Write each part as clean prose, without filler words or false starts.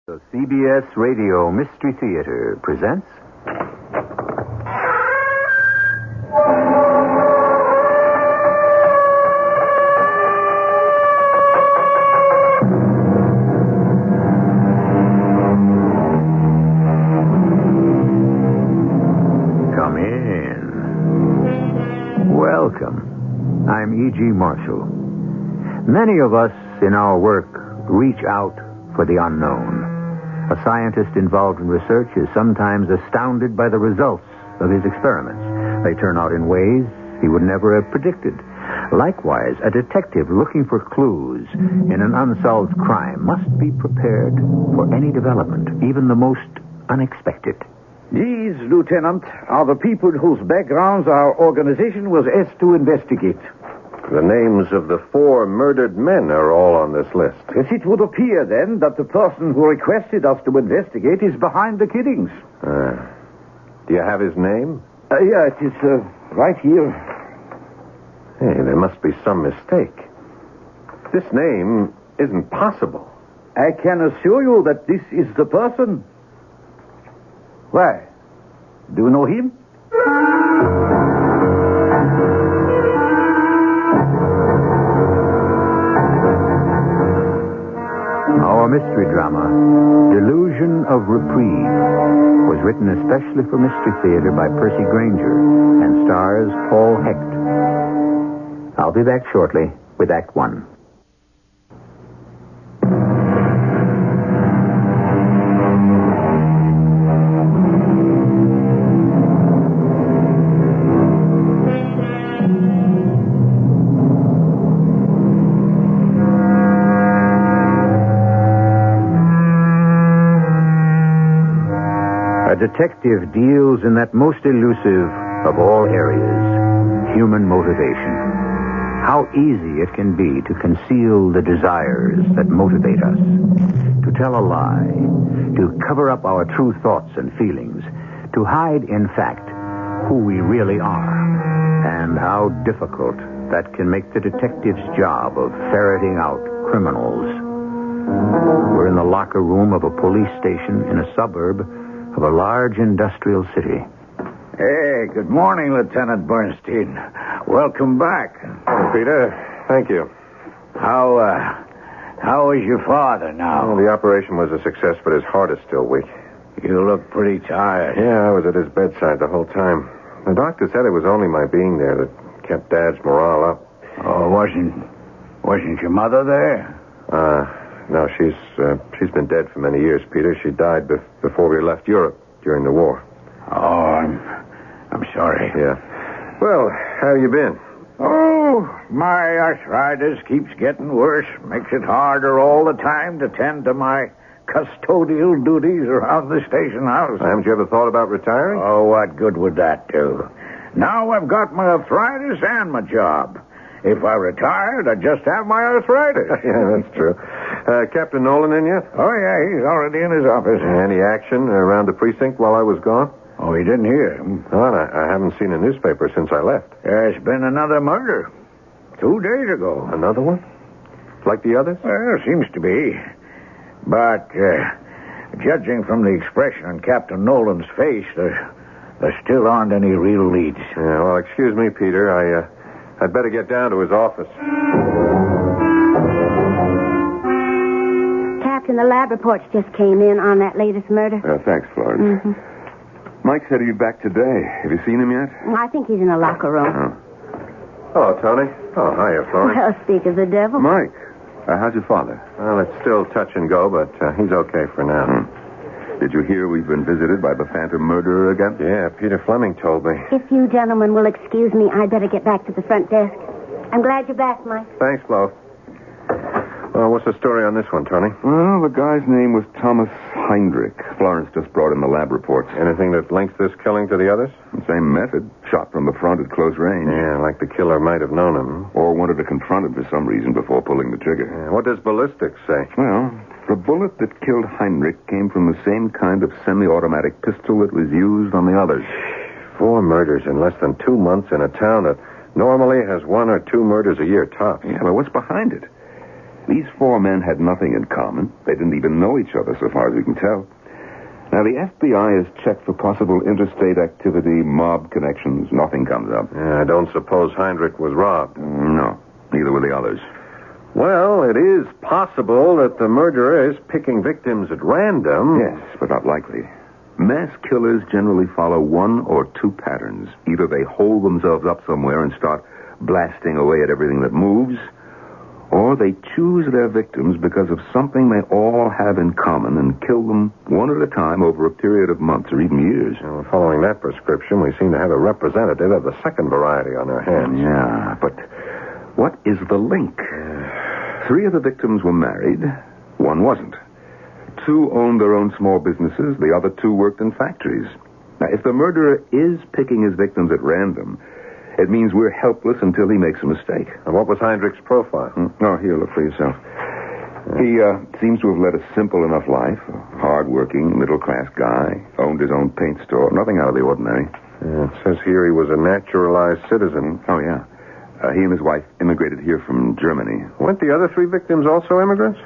The CBS Radio Mystery Theater presents... Come in. Welcome. I'm E.G. Marshall. Many of us in our work reach out for the unknown. A scientist involved in research is sometimes astounded by the results of his experiments. They turn out in ways he would never have predicted. Likewise, a detective looking for clues in an unsolved crime must be prepared for any development, even the most unexpected. These, Lieutenant, are the people whose backgrounds our organization was asked to investigate. The names of the 4 murdered men are all on this list. Yes, it would appear, then, that the person who requested us to investigate is behind the killings. Do you have his name? Yeah, it is right here. Hey, there must be some mistake. This name isn't possible. I can assure you that this is the person. Why? Do you know him? Our mystery drama, Delusion of Reprieve, was written especially for Mystery Theater by Percy Granger and stars Paul Hecht. I'll be back shortly with Act 1. A detective deals in that most elusive of all areas, human motivation. How easy it can be to conceal the desires that motivate us, to tell a lie, to cover up our true thoughts and feelings, to hide, in fact, who we really are, and how difficult that can make the detective's job of ferreting out criminals. We're in the locker room of a police station in a suburb of a large industrial city. Hey, good morning, Lieutenant Bernstein. Welcome back. Oh, Peter, thank you. How is your father now? Well, the operation was a success, but his heart is still weak. You look pretty tired. Yeah, I was at his bedside the whole time. The doctor said it was only my being there that kept Dad's morale up. Oh, wasn't your mother there? No, she's been dead for many years, Peter. She died before we left Europe during the war. Oh, I'm sorry. Yeah. Well, how you been? Oh, my arthritis keeps getting worse. Makes it harder all the time to tend to my custodial duties around the station house. Haven't you ever thought about retiring? Oh, what good would that do? Now I've got my arthritis and my job. If I retired, I'd just have my arthritis. Yeah, that's true. Captain Nolan in yet? Oh, yeah, he's already in his office. Any action around the precinct while I was gone? Oh, he didn't hear him. Well, I haven't seen a newspaper since I left. There's been another murder 2 days ago. Another one? Like the others? Well, seems to be. But, judging from the expression on Captain Nolan's face, there still aren't any real leads. Yeah, well, excuse me, Peter. I'd better get down to his office. Captain, the lab reports just came in on that latest murder. Thanks, Florence. Mm-hmm. Mike said he'd be back today. Have you seen him yet? I think he's in the locker room. Hello, Tony. Oh, hiya, Florence. Well, speak of the devil. Mike, how's your father? Well, it's still touch and go, but he's okay for now. Did you hear we've been visited by the phantom murderer again? Yeah, Peter Fleming told me. If you gentlemen will excuse me, I'd better get back to the front desk. I'm glad you're back, Mike. Thanks, Flo. Well, what's the story on this one, Tony? Well, the guy's name was Thomas Heinrich. Florence just brought in the lab reports. Anything that links this killing to the others? Same method. Shot from the front at close range. Yeah, like the killer might have known him. Or wanted to confront him for some reason before pulling the trigger. Yeah, what does ballistics say? Well, the bullet that killed Heinrich came from the same kind of semi-automatic pistol that was used on the others. 4 murders in less than 2 months in a town that normally has 1 or 2 murders a year tops. Yeah, but what's behind it? These four men had nothing in common. They didn't even know each other, so far as we can tell. Now, the FBI has checked for possible interstate activity, mob connections. Nothing comes up. I don't suppose Heinrich was robbed. No, neither were the others. Well, it is possible that the murderer is picking victims at random. Yes, but not likely. Mass killers generally follow one or two patterns. Either they hold themselves up somewhere and start blasting away at everything that moves, or they choose their victims because of something they all have in common and kill them one at a time over a period of months or even years. Well, following that prescription, we seem to have a representative of the second variety on our hands. Yeah, but what is the link? 3 of the victims were married. 1 wasn't. 2 owned their own small businesses. The other 2 worked in factories. Now, if the murderer is picking his victims at random, it means we're helpless until he makes a mistake. And what was Heinrich's profile? Oh, here, look for yourself. He seems to have led a simple enough life. A hard-working, middle-class guy. Owned his own paint store. Nothing out of the ordinary. It says here he was a naturalized citizen. Oh, yeah. He and his wife immigrated here from Germany. Weren't the other 3 victims also immigrants?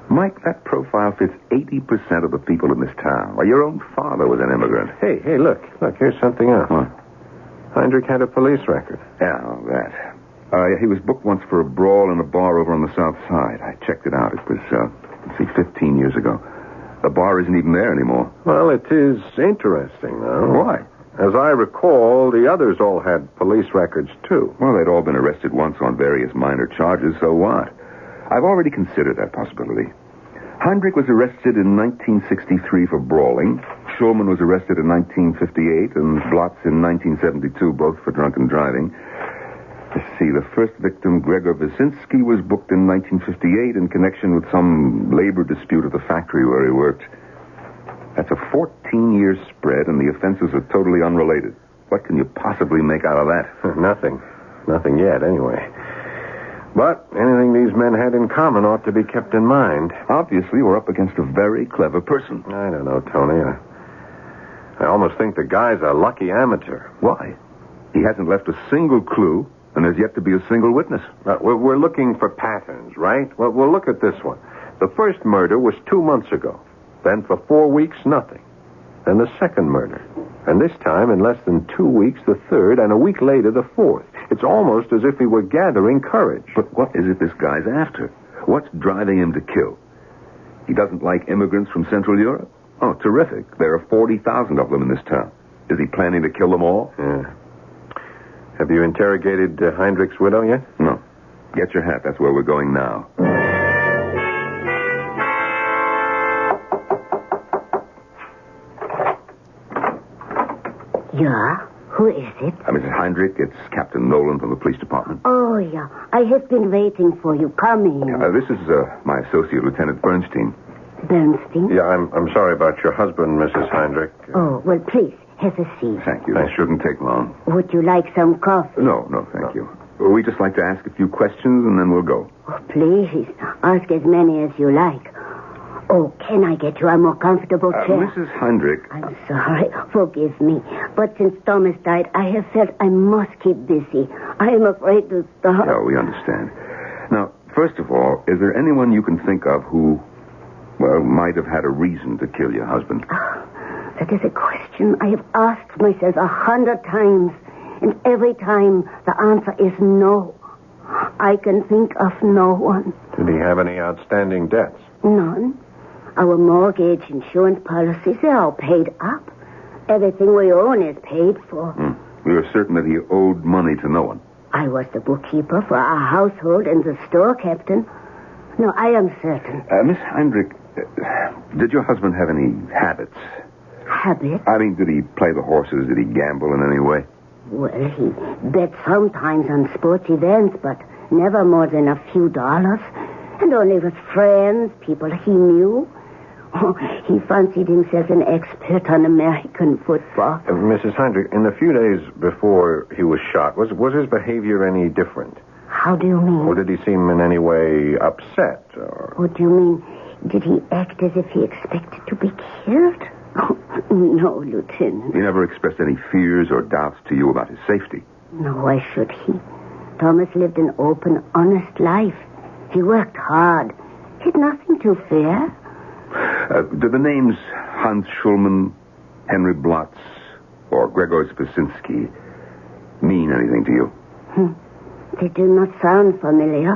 Mike, that profile fits 80% of the people in this town. Well, your own father was an immigrant. Hey, look. Look, here's something else. What? Heinrich had a police record. Yeah, that. He was booked once for a brawl in a bar over on the south side. I checked it out. It was, 15 years ago. The bar isn't even there anymore. Well, it is interesting, though. Why? As I recall, the others all had police records, too. Well, they'd all been arrested once on various minor charges, so what? I've already considered that possibility. Heinrich was arrested in 1963 for brawling. Schulman was arrested in 1958, and Blotz in 1972, both for drunken driving. Let's see, the first victim, Gregor Wyszynski, was booked in 1958 in connection with some labor dispute at the factory where he worked. That's a 14-year spread, and the offenses are totally unrelated. What can you possibly make out of that? Nothing. Nothing yet, anyway. But anything these men had in common ought to be kept in mind. Obviously, we're up against a very clever person. I don't know, Tony. I almost think the guy's a lucky amateur. Why? He hasn't left a single clue, and there's yet to be a single witness. We're looking for patterns, right? Well, we'll look at this one. The first murder was 2 months ago. Then for 4 weeks, nothing. Then the second murder. And this time, in less than 2 weeks, the third, and a week later, the fourth. It's almost as if he were gathering courage. But what is it this guy's after? What's driving him to kill? He doesn't like immigrants from Central Europe? Oh, terrific. There are 40,000 of them in this town. Is he planning to kill them all? Yeah. Have you interrogated Heinrich's widow yet? No. Get your hat. That's where we're going now. Yeah? Who is it? Mrs. Heinrich, it's Captain Nolan from the police department. Oh, yeah. I have been waiting for you. Come in. This is my associate, Lieutenant Bernstein. Bernstein? Yeah, I'm sorry about your husband, Mrs. Heinrich. Oh, well, please, have a seat. Thank you. That shouldn't take long. Would you like some coffee? No, thank you. We just like to ask a few questions, and then we'll go. Oh, please, ask as many as you like. Oh, can I get you a more comfortable chair? Mrs. Heinrich. I'm sorry. Forgive me. But since Thomas died, I have felt I must keep busy. I am afraid to stop. Yeah, we understand. Now, first of all, is there anyone you can think of who, might have had a reason to kill your husband? That is a question I have asked myself 100 times. And every time the answer is no. I can think of no one. Did he have any outstanding debts? None. Our mortgage, insurance policies, they're all paid up. Everything we own is paid for. We were certain that he owed money to no one. I was the bookkeeper for our household and the store captain. No, I am certain. Miss Heinrich, did your husband have any habits? Habits? I mean, did he play the horses? Did he gamble in any way? Well, he bet sometimes on sports events, but never more than a few dollars. And only with friends, people he knew. Oh, he fancied himself an expert on American football. Mrs. Heinrich, in the few days before he was shot, was his behavior any different? How do you mean? Or did he seem in any way upset? Or... What do you mean? Did he act as if he expected to be killed? Oh, no, Lieutenant. He never expressed any fears or doubts to you about his safety. No, why should he? Thomas lived an open, honest life. He worked hard. He'd nothing to fear. Do the names Hans Schulman, Henry Blotz, or Gregor Spasinski mean anything to you? They do not sound familiar.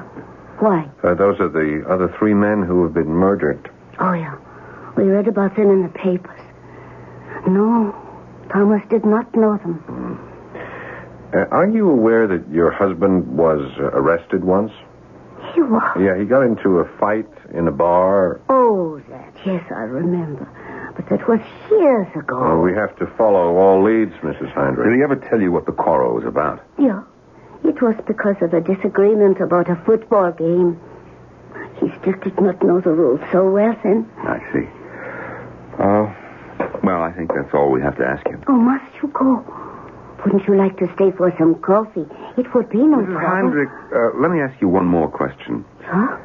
Why? Those are the other 3 men who have been murdered. Oh, yeah. We read about them in the papers. No, Thomas did not know them. Are you aware that your husband was arrested once? He was? Yeah, he got into a fight in a bar. Oh, that. Yes, I remember. But that was years ago. Oh, we have to follow all leads, Mrs. Heinrich. Did he ever tell you what the quarrel was about? Yeah. It was because of a disagreement about a football game. He still did not know the rules so well then. I see. Well, I think that's all we have to ask you. Oh, must you go? Wouldn't you like to stay for some coffee? It would be no Mrs. trouble. Heinrich, let me ask you one more question. Huh?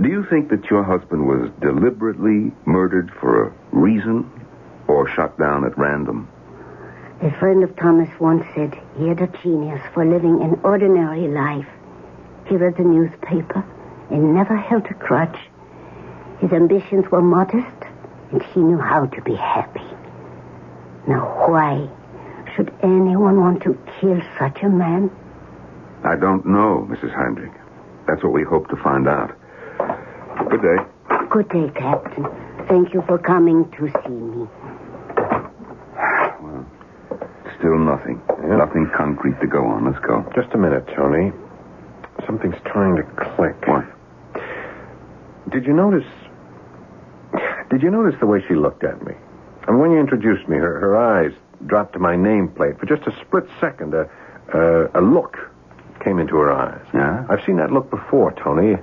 Do you think that your husband was deliberately murdered for a reason or shot down at random? A friend of Thomas once said he had a genius for living an ordinary life. He read the newspaper and never held a grudge. His ambitions were modest, and he knew how to be happy. Now, why should anyone want to kill such a man? I don't know, Mrs. Heinrich. That's what we hope to find out. Good day. Good day, Captain. Thank you for coming to see me. Well, still nothing. Yeah. Nothing concrete to go on. Let's go. Just a minute, Tony. Something's trying to click. What? Did you notice the way she looked at me? And when you introduced me, her eyes dropped to my nameplate. For just a split second, a look came into her eyes. Yeah? I've seen that look before, Tony.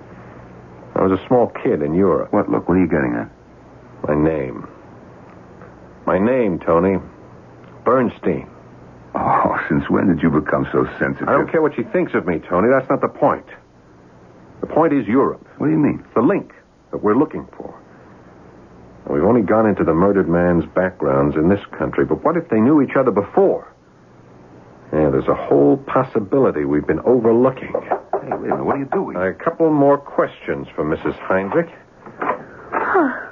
I was a small kid in Europe. What look? What are you getting at? My name. My name, Tony. Bernstein. Oh, since when did you become so sensitive? I don't care what she thinks of me, Tony. That's not the point. The point is Europe. What do you mean? The link that we're looking for. We've only gone into the murdered man's backgrounds in this country, but what if they knew each other before? Yeah, there's a whole possibility we've been overlooking. Hey, wait a minute. What are you doing? A couple more questions for Mrs. Heinrich. Oh,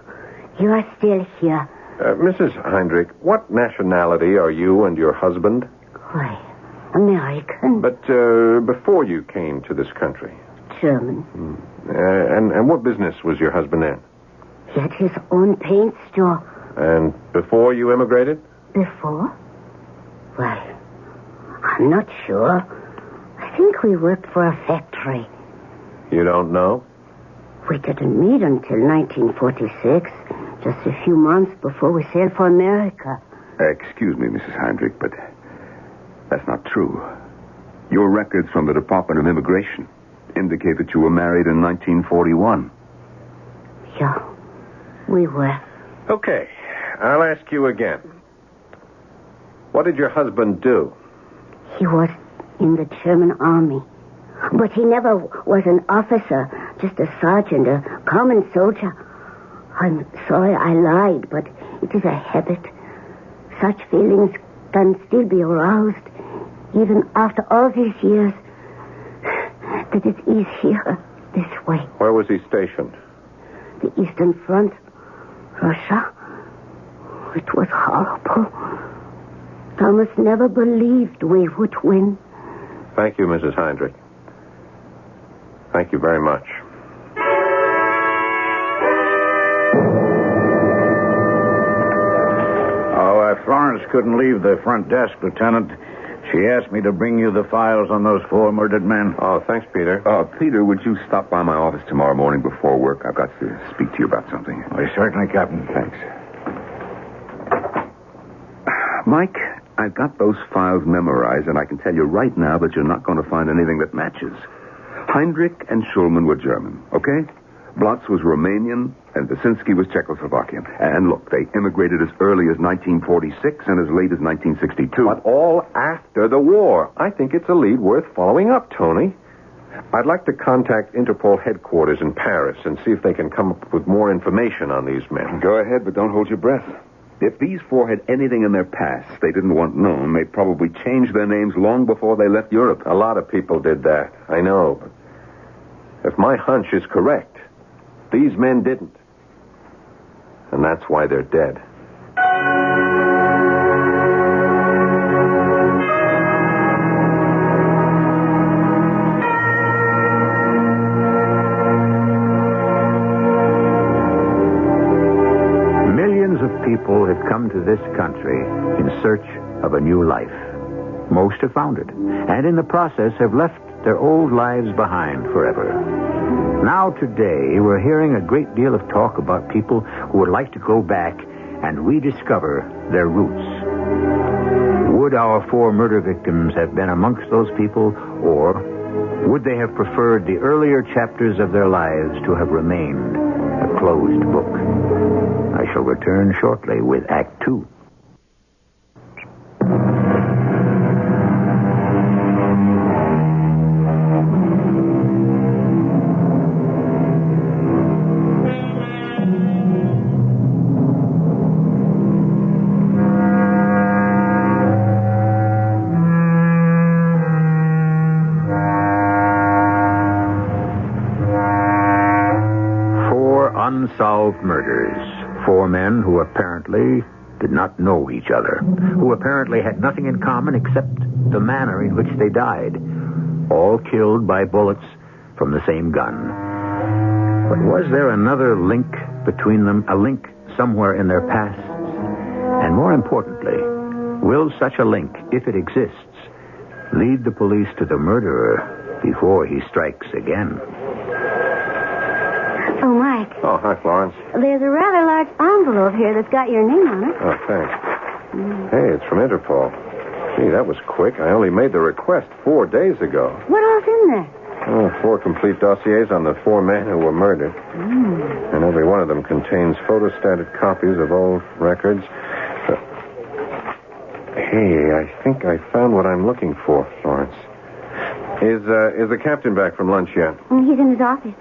you are still here. Mrs. Heinrich, what nationality are you and your husband? Why, American. But before you came to this country? German. And what business was your husband in? He had his own paint store. And before you immigrated? Before? Well, I'm not sure. I think we worked for a factory. You don't know? We didn't meet until 1946, just a few months before we sailed for America. Excuse me, Mrs. Heinrich, but that's not true. Your records from the Department of Immigration indicate that you were married in 1941. Yeah, we were. Okay, I'll ask you again. What did your husband do? He was in the German army. But he never was an officer, just a sergeant, a common soldier. I'm sorry I lied, but it is a habit. Such feelings can still be aroused, even after all these years. That it is here, this way. Where was he stationed? The Eastern Front, Russia. It was horrible. Thomas never believed we would win. Thank you, Mrs. Heinrich. Thank you very much. Florence couldn't leave the front desk, Lieutenant. She asked me to bring you the files on those 4 murdered men. Oh, thanks, Peter. Peter, would you stop by my office tomorrow morning before work? I've got to speak to you about something. Well, certainly, Captain. Thanks. Mike, I've got those files memorized, and I can tell you right now that you're not going to find anything that matches. Heinrich and Schulman were German, okay? Blotz was Romanian, and Basinski was Czechoslovakian. And look, they immigrated as early as 1946 and as late as 1962. But all after the war. I think it's a lead worth following up, Tony. I'd like to contact Interpol headquarters in Paris and see if they can come up with more information on these men. Go ahead, but don't hold your breath. If these 4 had anything in their past they didn't want known, they'd probably change their names long before they left Europe. A lot of people did that, I know. If my hunch is correct, these men didn't. And that's why they're dead. Millions of people have come to this country in search of a new life. Most have found it, and in the process have left their old lives behind forever. Now today, we're hearing a great deal of talk about people who would like to go back and rediscover their roots. Would our 4 murder victims have been amongst those people, or would they have preferred the earlier chapters of their lives to have remained a closed book? I shall return shortly with Act 2. Unsolved murders. 4 men who apparently did not know each other, who apparently had nothing in common except the manner in which they died, all killed by bullets from the same gun. But was there another link between them, a link somewhere in their pasts? And more importantly, will such a link, if it exists, lead the police to the murderer before he strikes again? Oh, Mike. Oh, hi, Florence. There's a rather large envelope here that's got your name on it. Oh, thanks. Hey, it's from Interpol. Gee, that was quick. I only made the request 4 days ago. What all's in there? Oh, 4 complete dossiers on the 4 men who were murdered. And every one of them contains photostated copies of old records. Hey, I think I found what I'm looking for, Florence. Is the captain back from lunch yet? He's in his office.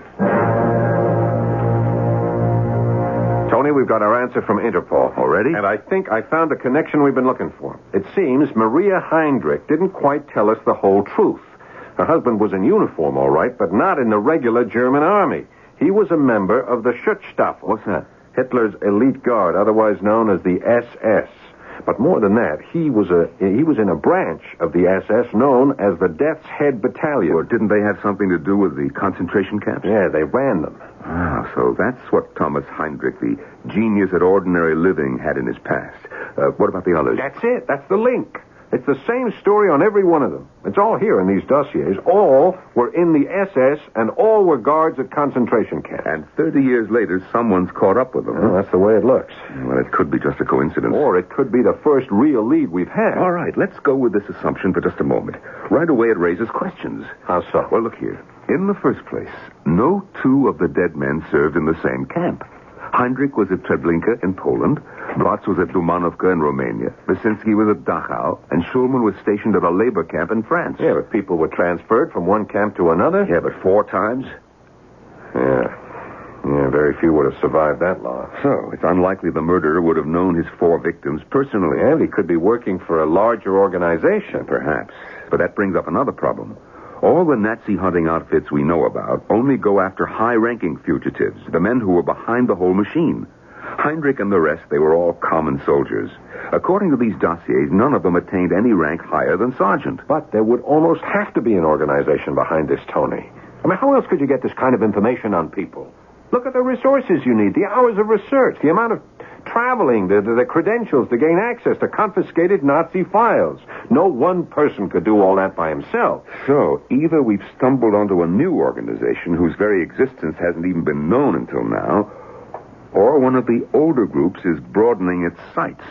Tony, we've got our answer from Interpol. Already? And I think I found the connection we've been looking for. It seems Maria Heinrich didn't quite tell us the whole truth. Her husband was in uniform, all right, but not in the regular German army. He was a member of the Schutzstaffel. What's that? Hitler's elite guard, otherwise known as the SS. But more than that, he was in a branch of the SS known as the Death's Head Battalion. Or didn't they have something to do with the concentration camps? Yeah, they ran them. Ah, so that's what Thomas Heinrich, the genius at ordinary living, had in his past. What about the others? That's it. That's the link. It's the same story on every one of them. It's all here in these dossiers. All were in the SS, and all were guards at concentration camps. And 30 years later, someone's caught up with them. Well, that's the way it looks. Well, it could be just a coincidence. Or it could be the first real lead we've had. All right, let's go with this assumption for just a moment. Right away, it raises questions. How so? Well, look here. In the first place, no 2 of the dead men served in the same camp. Heinrich was at Treblinka in Poland, Blatz was at Dumanovka in Romania, Wyszynski was at Dachau, and Schulman was stationed at a labor camp in France. Yeah, but people were transferred from one camp to another. Yeah, but 4 times? Yeah, very few would have survived that long. So, it's unlikely the murderer would have known his 4 victims personally. And he could be working for a larger organization. Perhaps. But that brings up another problem. All the Nazi hunting outfits we know about only go after high-ranking fugitives, the men who were behind the whole machine. Heinrich and the rest, they were all common soldiers. According to these dossiers, none of them attained any rank higher than sergeant. But there would almost have to be an organization behind this, Tony. I mean, how else could you get this kind of information on people? Look at the resources you need, the hours of research, the amount of traveling, the credentials to gain access to confiscated Nazi files. No one person could do all that by himself. So, either we've stumbled onto a new organization whose very existence hasn't even been known until now, or one of the older groups is broadening its sights.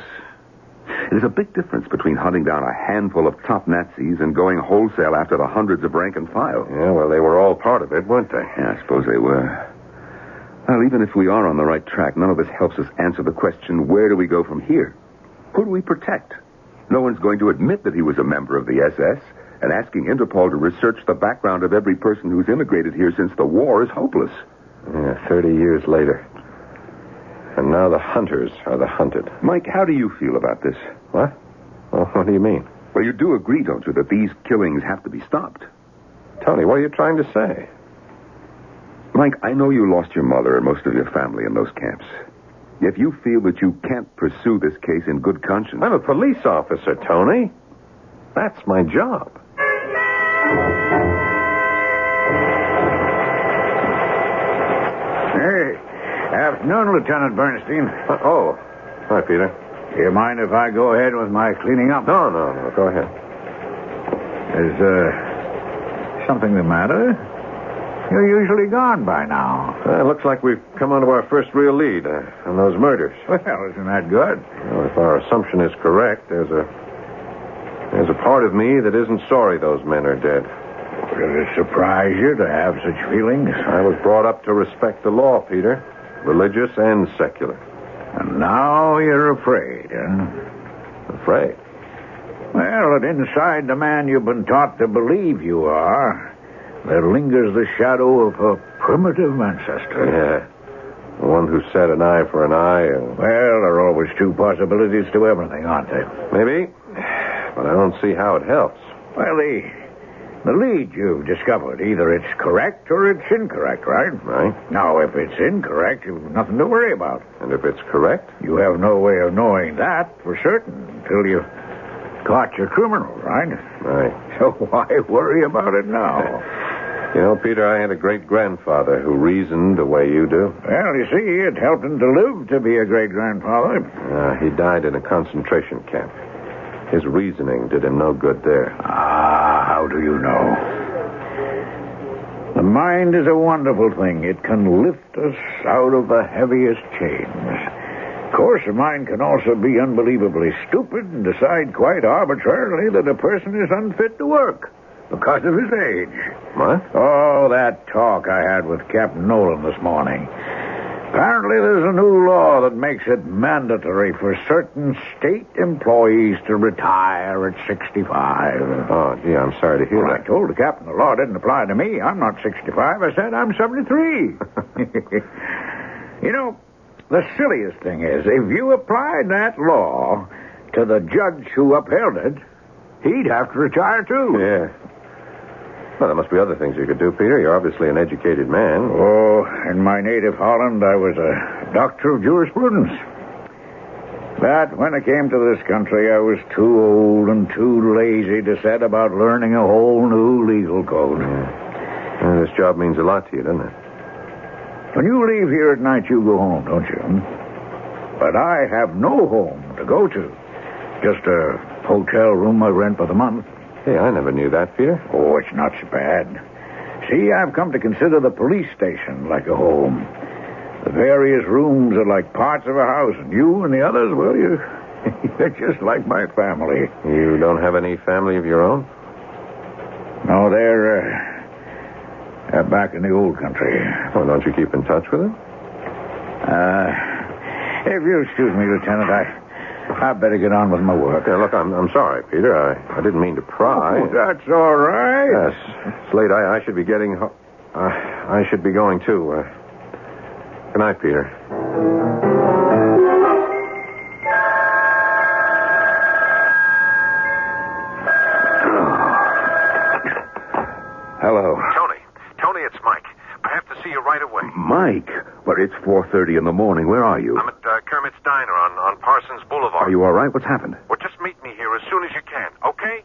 There's a big difference between hunting down a handful of top Nazis and going wholesale after the hundreds of rank and file. Yeah, well, they were all part of it, weren't they? Yeah, I suppose they were. Well, even if we are on the right track, none of this helps us answer the question, where do we go from here? Who do we protect? No one's going to admit that he was a member of the SS, and asking Interpol to research the background of every person who's immigrated here since the war is hopeless. Yeah, 30 years later. And now the hunters are the hunted. Mike, how do you feel about this? What? Well, what do you mean? Well, you do agree, don't you, that these killings have to be stopped? Tony, what are you trying to say? Mike, I know you lost your mother and most of your family in those camps. If you feel that you can't pursue this case in good conscience... I'm a police officer, Tony. That's my job. Hey, afternoon, Lieutenant Bernstein. Hi, Peter. Do you mind if I go ahead with my cleaning up? No. Go ahead. Is, something the matter? You're usually gone by now. It looks like we've come onto our first real lead on those murders. Well, isn't that good? Well, if our assumption is correct, there's a part of me that isn't sorry those men are dead. Does it surprise you to have such feelings? I was brought up to respect the law, Peter. Religious and secular. And now you're afraid, huh? Afraid? Well, that inside the man you've been taught to believe you are, there lingers the shadow of a primitive ancestor. Yeah. The one who said an eye for an eye. Well, there are always two possibilities to everything, aren't there? Maybe. But I don't see how it helps. Well, the lead you've discovered, either it's correct or it's incorrect, right? Right. Now, if it's incorrect, you've nothing to worry about. And if it's correct? You have no way of knowing that for certain until you caught your criminal, right? Right. So why worry about it now? You know, Peter, I had a great-grandfather who reasoned the way you do. Well, you see, it helped him to live to be a great-grandfather. He died in a concentration camp. His reasoning did him no good there. How do you know? The mind is a wonderful thing. It can lift us out of the heaviest chains. Of course, the mind can also be unbelievably stupid and decide quite arbitrarily that a person is unfit to work because of his age. What? Oh, that talk I had with Captain Nolan this morning. Apparently, there's a new law that makes it mandatory for certain state employees to retire at 65. Oh, gee, I'm sorry to hear Well, that. I told the captain the law didn't apply to me. I'm not 65. I said I'm 73. You know, the silliest thing is, if you applied that law to the judge who upheld it, he'd have to retire, too. Yeah. Well, there must be other things you could do, Peter. You're obviously an educated man. Oh, in my native Holland, I was a doctor of jurisprudence. But when I came to this country, I was too old and too lazy to set about learning a whole new legal code. Yeah, this job means a lot to you, doesn't it? When you leave here at night, you go home, don't you? But I have no home to go to. Just a hotel room I rent for the month. Hey, I never knew that, Peter. Oh, it's not so bad. See, I've come to consider the police station like a home. The various rooms are like parts of a house, and you and the others, well, you're just like my family. You don't have any family of your own? No, they're back in the old country. Oh, don't you keep in touch with them? If you'll excuse me, Lieutenant, I'd better get on with my work. Yeah, look, I'm sorry, Peter. I didn't mean to pry. Oh, that's all right. Yes. It's late. I should be getting... I should be going, too. Good night, Peter. Hello. Tony, it's Mike. I have to see you right away. Mike? But it's 4:30 in the morning. Where are you? I'm at Kermit's Diner on Parsons Boulevard. Are you all right? What's happened? Well, just meet me here as soon as you can, okay?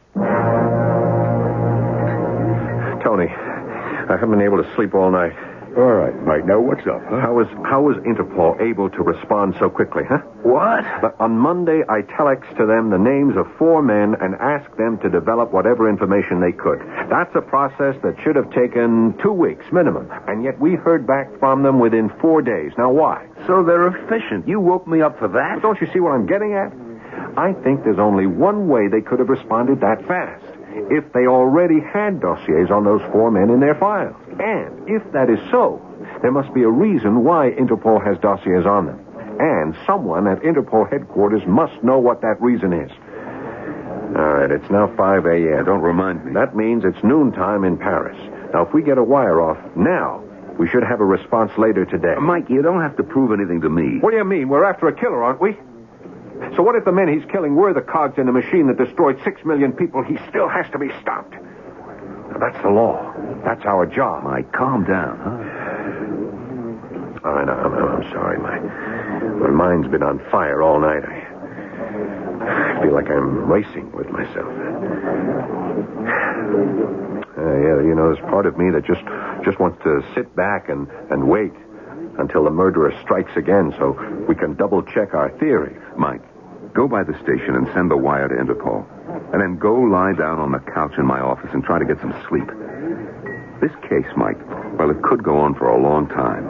Tony, I haven't been able to sleep all night. All right, Mike. Now, what's up, huh? How was Interpol able to respond so quickly, huh? What? But on Monday, I telexed to them the names of 4 men and asked them to develop whatever information they could. That's a process that should have taken 2 weeks minimum. And yet we heard back from them within 4 days. Now, why? So they're efficient. You woke me up for that? But don't you see what I'm getting at? I think there's only one way they could have responded that fast. If they already had dossiers on those 4 men in their files. And if that is so, there must be a reason why Interpol has dossiers on them. And someone at Interpol headquarters must know what that reason is. All right, it's now 5 a.m. Don't remind me. That means it's noontime in Paris. Now, if we get a wire off now, we should have a response later today. Mike, you don't have to prove anything to me. What do you mean? We're after a killer, aren't we? So what if the men he's killing were the cogs in a machine that destroyed 6 million people? He still has to be stopped. Now, that's the law. That's our job. Mike, calm down, huh? All right, I'm sorry. My mind's been on fire all night. I feel like I'm racing with myself. Yeah, you know, there's part of me that just wants to sit back and wait until the murderer strikes again so we can double-check our theory. Mike, go by the station and send the wire to Interpol. And then go lie down on the couch in my office and try to get some sleep. This case, Mike, well, it could go on for a long time.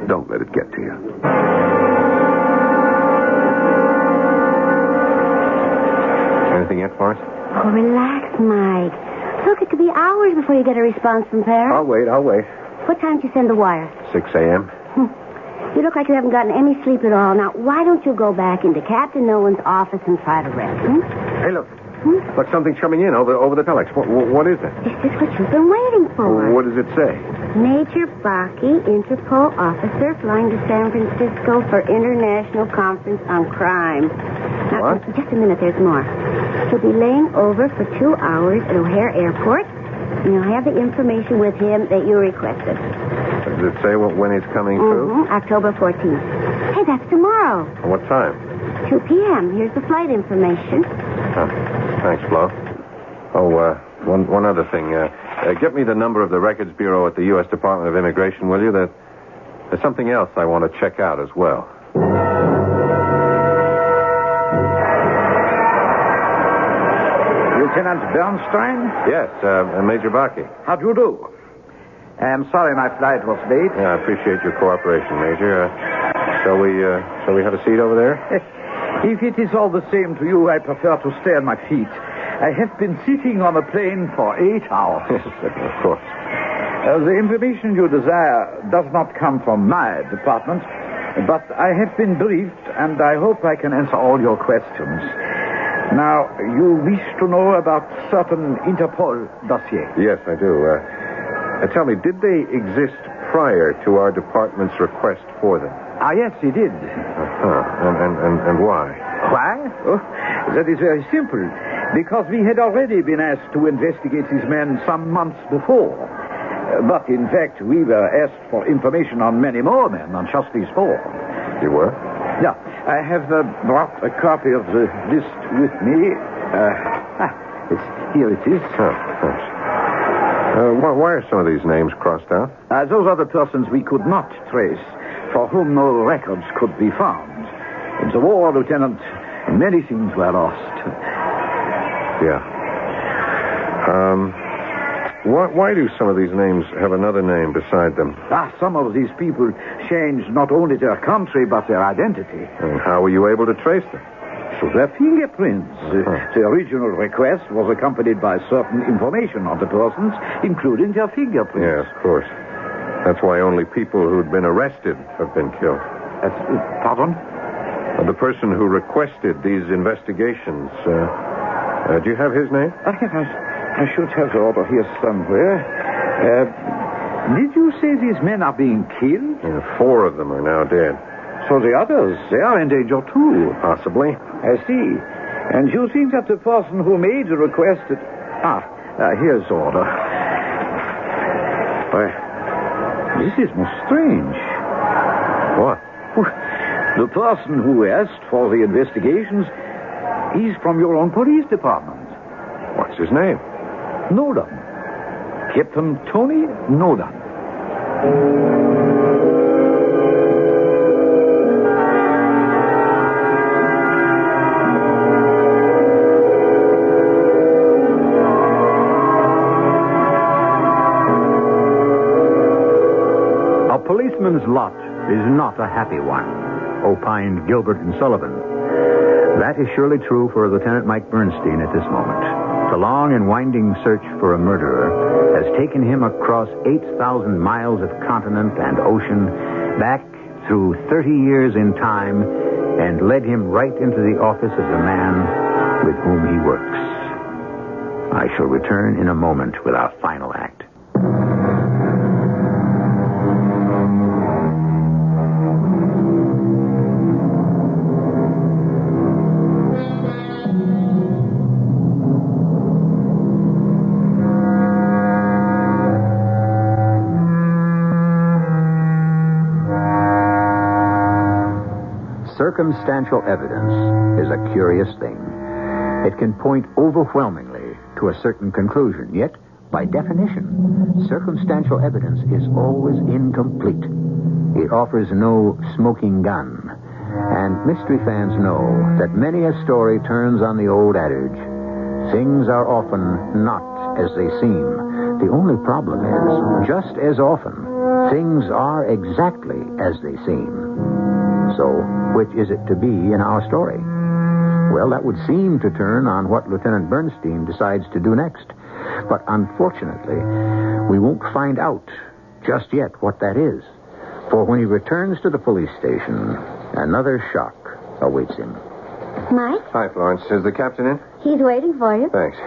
Don't let it get to you. Anything yet, Florence? Oh, relax, Mike. Look, it could be hours before you get a response from parents. I'll wait. What time did you send the wire? 6 a.m. You look like you haven't gotten any sleep at all. Now, why don't you go back into Captain Nolan's office and try to rest? Hey, look. Look, something's coming in over the telex. What is it? This is what you've been waiting for. What does it say? Major Baki, Interpol officer, flying to San Francisco for International Conference on Crime. Now, What? Just a minute, there's more. He'll be laying over for 2 hours at O'Hare Airport, and you'll have the information with him that you requested. Does it say when he's coming through? October 14th. Hey, that's tomorrow. What time? 2 p.m. Here's the flight information. Thanks, Flo. Oh, one other thing. Get me the number of the Records Bureau at the U.S. Department of Immigration, will you? There's something else I want to check out as well. Lieutenant Bernstein? Yes, Major Baki. How do you do? I'm sorry my flight was late. Yeah, I appreciate your cooperation, Major. Shall we have a seat over there? If it is all the same to you, I prefer to stay on my feet. I have been sitting on a plane for 8 hours. Yes, of course. The information you desire does not come from my department, but I have been briefed, and I hope I can answer all your questions. Now, you wish to know about certain Interpol dossiers. Yes, I do. Tell me, did they exist prior to our department's request for them? Yes, he did. And why? Why? Oh, that is very simple. Because we had already been asked to investigate these men some months before. But, in fact, we were asked for information on many more men than just these 4. You were? Yeah, I have brought a copy of the list with me. Here it is. Thanks. Why are some of these names crossed out? Those are the persons we could not trace, for whom no records could be found. In the war, Lieutenant, many things were lost. Yeah. Why do some of these names have another name beside them? Some of these people changed not only their country, but their identity. And how were you able to trace them? Through their fingerprints. The original request was accompanied by certain information on the persons, including their fingerprints. Yes, of course. That's why only people who'd been arrested have been killed. Pardon? The person who requested these investigations, do you have his name? I should have the order here somewhere. Did you say these men are being killed? Yeah, 4 of them are now dead. So the others, they are in danger too. Possibly. I see. And you think that the person who made the request... here's the order. Why, this is most strange. What? The person who asked for the investigations, he's from your own police department. What's his name? Nolan. Captain Tony Nolan. A policeman's lot is not a happy one, opined Gilbert and Sullivan. That is surely true for Lieutenant Mike Bernstein at this moment. The long and winding search for a murderer has taken him across 8,000 miles of continent and ocean, back through 30 years in time, and led him right into the office of the man with whom he works. I shall return in a moment with our final act. Circumstantial evidence is a curious thing. It can point overwhelmingly to a certain conclusion, yet, by definition, circumstantial evidence is always incomplete. It offers no smoking gun. And mystery fans know that many a story turns on the old adage, things are often not as they seem. The only problem is, just as often, things are exactly as they seem. So, which is it to be in our story? Well, that would seem to turn on what Lieutenant Bernstein decides to do next. But unfortunately, we won't find out just yet what that is. For when he returns to the police station, another shock awaits him. Mike? Hi, Florence. Is the captain in? He's waiting for you. Thanks.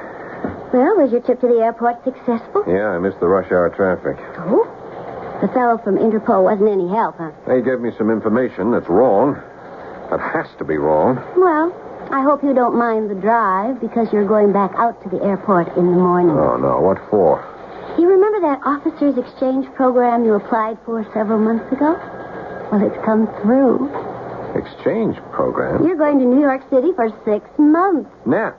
Well, was your trip to the airport successful? Yeah, I missed the rush hour traffic. Oh? The fellow from Interpol wasn't any help, huh? They gave me some information that's wrong. That has to be wrong. Well, I hope you don't mind the drive because you're going back out to the airport in the morning. Oh, no. What for? You remember that officers' exchange program you applied for several months ago? Well, it's come through. Exchange program? You're going to New York City for 6 months. Nah.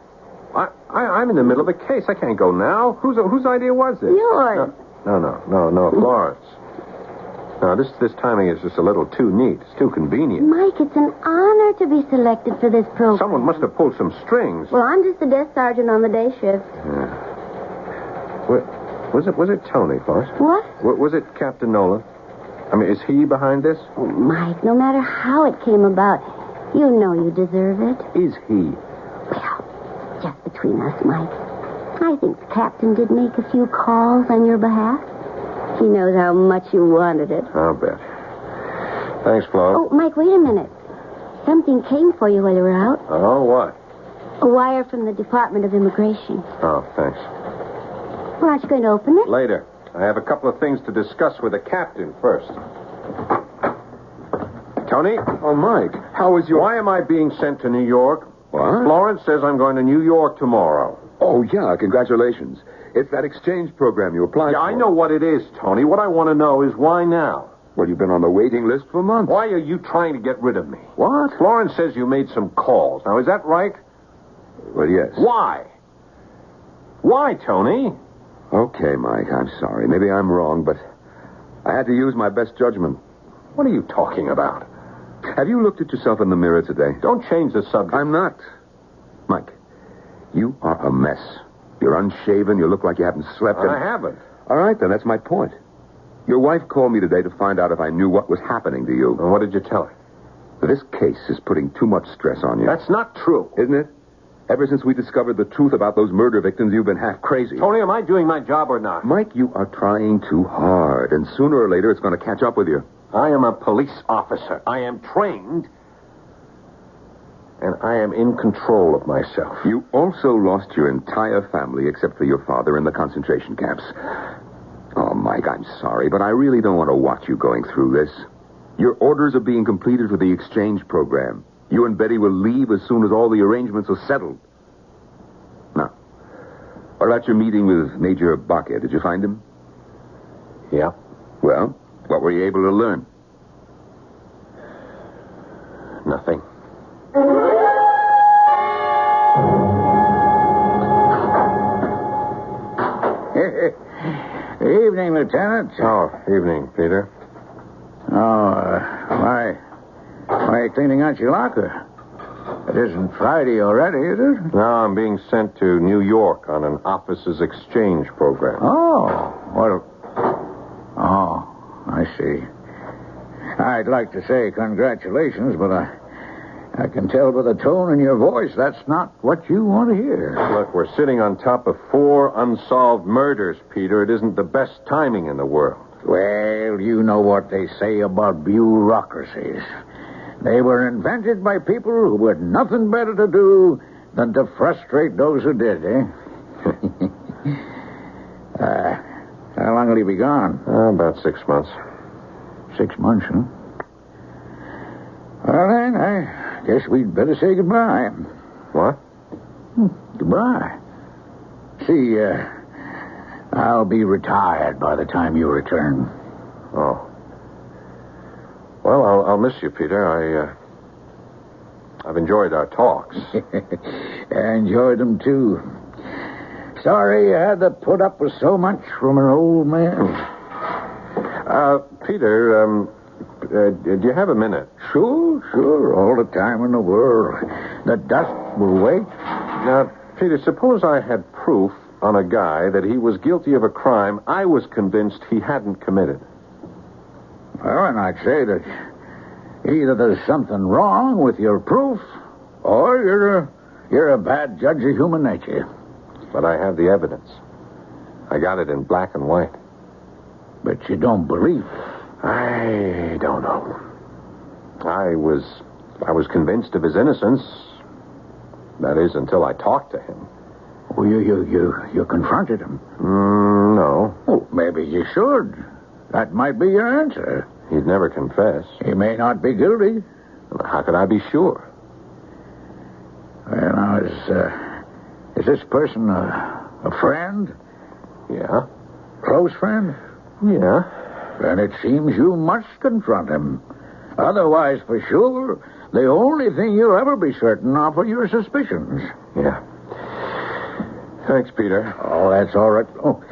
I'm in the middle of a case. I can't go now. Whose idea was this? Yours. No, Florence. No, this timing is just a little too neat. It's too convenient. Mike, it's an honor to be selected for this program. Someone must have pulled some strings. Well, I'm just the desk sergeant on the day shift. Was it Tony, Florence? What? Was it Captain Nolan? I mean, is he behind this? Oh, Mike, no matter how it came about, you know you deserve it. Is he? Well, just between us, Mike, I think the captain did make a few calls on your behalf. He knows how much you wanted it. I'll bet. Thanks, Flo. Oh, Mike, wait a minute. Something came for you while you were out. Oh, what? A wire from the Department of Immigration. Oh, thanks. Well, aren't you going to open it? Later. I have a couple of things to discuss with the captain first. Tony? Oh, Mike, how is your... Why am I being sent to New York? What? Florence says I'm going to New York tomorrow. Oh, yeah, congratulations. It's that exchange program you applied for. Yeah, I know what it is, Tony. What I want to know is why now? Well, you've been on the waiting list for months. Why are you trying to get rid of me? What? Florence says you made some calls. Now, is that right? Well, yes. Why? Why, Tony? Okay, Mike, I'm sorry. Maybe I'm wrong, but I had to use my best judgment. What are you talking about? Have you looked at yourself in the mirror today? Don't change the subject. I'm not. Mike, you are a mess. You're unshaven. You look like you haven't slept. I haven't. All right, then. That's my point. Your wife called me today to find out if I knew what was happening to you. Well, what did you tell her? This case is putting too much stress on you. That's not true. Isn't it? Ever since we discovered the truth about those murder victims, you've been half crazy. Tony, am I doing my job or not? Mike, you are trying too hard, and sooner or later it's going to catch up with you. I am a police officer. I am trained, and I am in control of myself. You also lost your entire family except for your father in the concentration camps. Oh, Mike, I'm sorry, but I really don't want to watch you going through this. Your orders are being completed for the exchange program. You and Betty will leave as soon as all the arrangements are settled. Now, what about your meeting with Major Baca? Did you find him? Yeah. Well, what were you able to learn? Nothing. Evening, Lieutenant. Oh, evening, Peter. Why are you cleaning out your locker? It isn't Friday already, is it? No, I'm being sent to New York on an officers' exchange program. Oh, I see. I'd like to say congratulations, but I can tell by the tone in your voice that's not what you want to hear. Look, we're sitting on top of 4 unsolved murders, Peter. It isn't the best timing in the world. Well, you know what they say about bureaucracies. They were invented by people who had nothing better to do than to frustrate those who did, eh? How long will he be gone? About 6 months. 6 months, huh? Well, then, I guess we'd better say goodbye. What? Goodbye. See, I'll be retired by the time you return. Oh. Well, I'll miss you, Peter. I've enjoyed our talks. I enjoyed them, too. Sorry you had to put up with so much from an old man. Peter, do you have a minute? Sure. All the time in the world. The dust will wait. Now, Peter, suppose I had proof on a guy that he was guilty of a crime I was convinced he hadn't committed. Well, and I'd say that either there's something wrong with your proof, or you're a bad judge of human nature. But I have the evidence. I got it in black and white. But you don't believe. I don't know. I was convinced of his innocence. That is, until I talked to him. Well, you confronted him. No. Oh, maybe you should. That might be your answer. He'd never confess. He may not be guilty. How could I be sure? Well, now, is this person a friend? Yeah. Close friend? Yeah. Then it seems you must confront him. Otherwise, for sure, the only thing you'll ever be certain of are your suspicions. Yeah. Thanks, Peter. Oh, that's all right. Oh,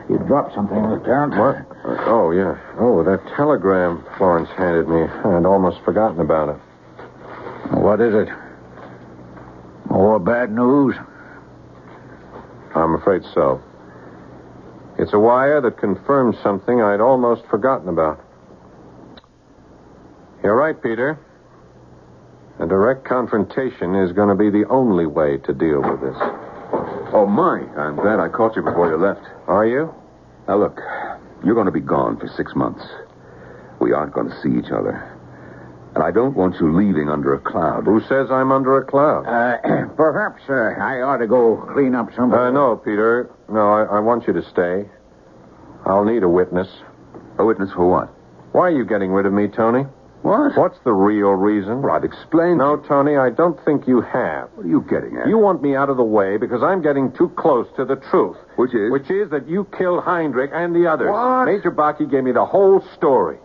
you dropped something, Lieutenant. What? Oh, yeah. Oh, that telegram Florence handed me. I'd almost forgotten about it. What is it? More bad news? I'm afraid so. It's a wire that confirms something I'd almost forgotten about. You're right, Peter. A direct confrontation is going to be the only way to deal with this. Oh, Mike, I'm glad I caught you before you left. Are you? Now, look, you're going to be gone for 6 months. We aren't going to see each other. And I don't want you leaving under a cloud. Who says I'm under a cloud? Perhaps I ought to go clean up some... No, Peter. No, I want you to stay. I'll need a witness. A witness for what? Why are you getting rid of me, Tony? What? What's the real reason? Well, I've explained... No, Tony, I don't think you have. What are you getting at? You want me out of the way because I'm getting too close to the truth. Which is? Which is that you killed Heinrich and the others. What? Major Baki gave me the whole story.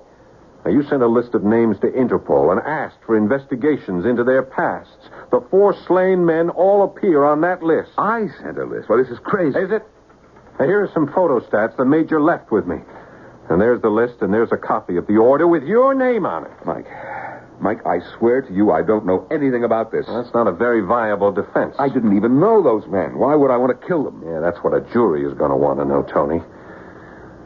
Now, you sent a list of names to Interpol and asked for investigations into their pasts. The 4 slain men all appear on that list. I sent a list. Well, this is crazy. Is it? Now, here are some photostats the Major left with me. And there's the list, and there's a copy of the order with your name on it. Mike, I swear to you I don't know anything about this. That's not a very viable defense. I didn't even know those men. Why would I want to kill them? Yeah, that's what a jury is going to want to know, Tony.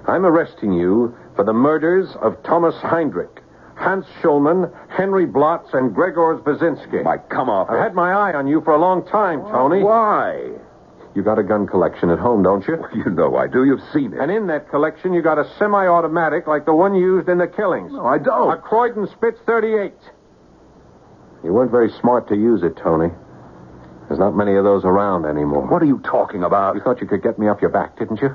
I'm arresting you for the murders of Thomas Heinrich, Hans Schulman, Henry Blotz, and Gregor Zbazinski. Mike, come off. I've had my eye on you for a long time, Tony. Why? You got a gun collection at home, don't you? Well, you know I do. You've seen it. And in that collection, you got a semi-automatic like the one used in the killings. No, I don't. A Croydon Spitz 38. You weren't very smart to use it, Tony. There's not many of those around anymore. What are you talking about? You thought you could get me off your back, didn't you?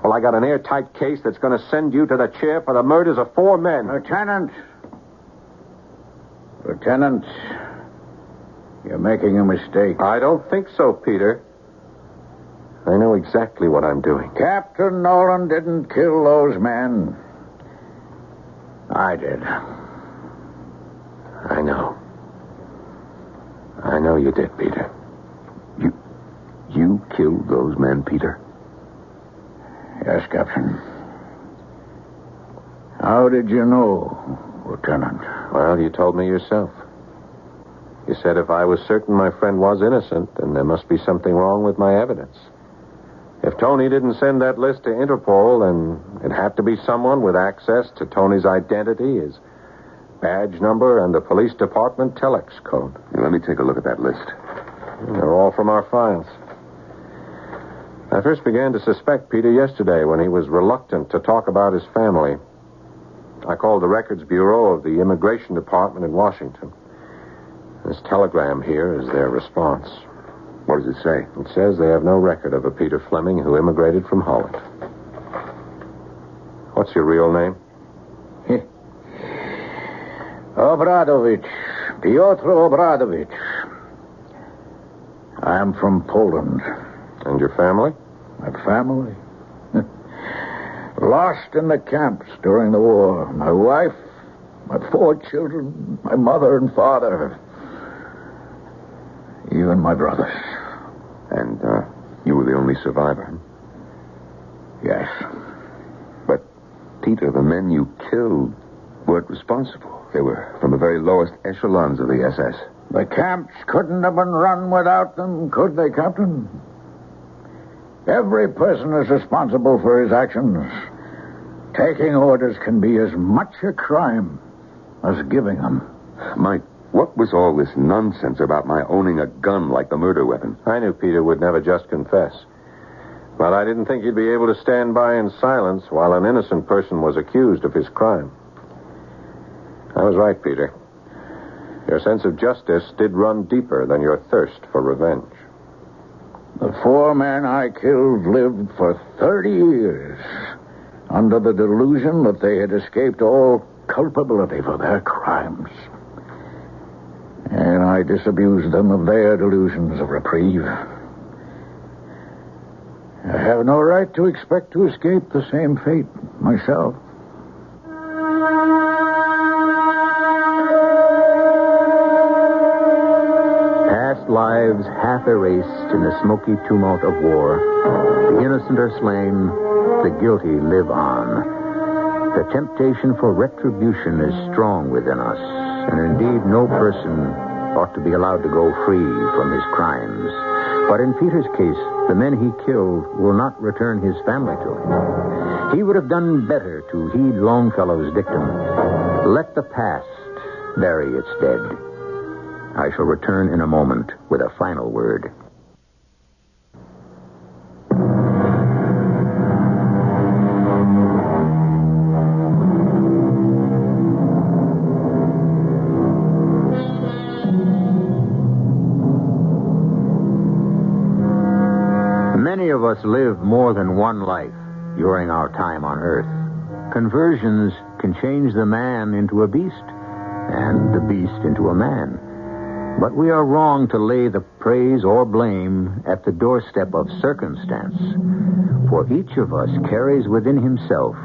Well, I got an airtight case that's going to send you to the chair for the murders of 4 men. Lieutenant, you're making a mistake. I don't think so, Peter. I know exactly what I'm doing. Captain Nolan didn't kill those men. I did. I know. I know you did, Peter. You killed those men, Peter? Yes, Captain. How did you know, Lieutenant? Well, you told me yourself. You said if I was certain my friend was innocent, then there must be something wrong with my evidence. If Tony didn't send that list to Interpol, then it had to be someone with access to Tony's identity, his badge number, and the police department telex code. Now, let me take a look at that list. They're all from our files. I first began to suspect Peter yesterday when he was reluctant to talk about his family. I called the Records Bureau of the Immigration Department in Washington. This telegram here is their response. What does it say? It says they have no record of a Peter Fleming who immigrated from Holland. What's your real name? Obradovich. Piotr Obradovich. I'm from Poland. And your family? My family? Lost in the camps during the war. My wife, my 4 children, my mother and father. even my brothers. And you were the only survivor? Yes. But, Peter, the men you killed weren't responsible. They were from the very lowest echelons of the SS. The camps couldn't have been run without them, could they, Captain? Every person is responsible for his actions. Taking orders can be as much a crime as giving them. Mike, what was all this nonsense about my owning a gun like the murder weapon? I knew Peter would never just confess. But I didn't think he'd be able to stand by in silence while an innocent person was accused of his crime. I was right, Peter. Your sense of justice did run deeper than your thirst for revenge. The 4 men I killed lived for 30 years under the delusion that they had escaped all culpability for their crimes. And I disabused them of their delusions of reprieve. I have no right to expect to escape the same fate myself. Past lives half erased in the smoky tumult of war. The innocent are slain, the guilty live on. The temptation for retribution is strong within us, and indeed no person ought to be allowed to go free from his crimes. But in Peter's case, the men he killed will not return his family to him. He would have done better to heed Longfellow's dictum. Let the past bury its dead. I shall return in a moment with a final word. Many of us live more than one life during our time on Earth. Conversions can change the man into a beast, and the beast into a man. But we are wrong to lay the praise or blame at the doorstep of circumstance. For each of us carries within himself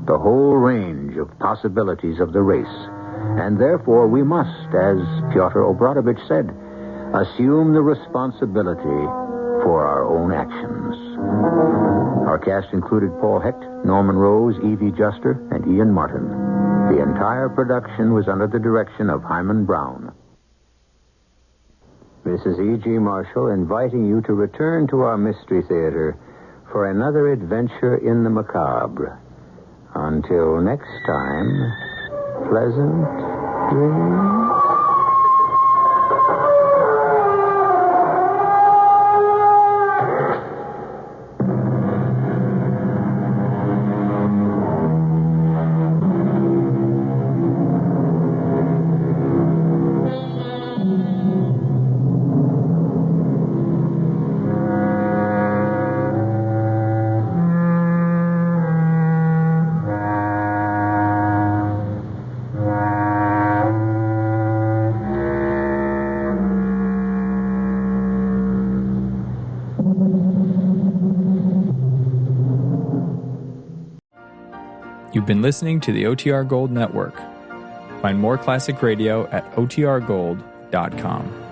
the whole range of possibilities of the race. And therefore we must, as Pyotr Obradovich said, assume the responsibility for our own actions. Our cast included Paul Hecht, Norman Rose, Evie Juster, and Ian Martin. The entire production was under the direction of Hyman Brown. This is E.G. Marshall inviting you to return to our Mystery Theater for another adventure in the macabre. Until next time, pleasant dreams. You've been listening to the OTR Gold Network. Find more classic radio at otrgold.com.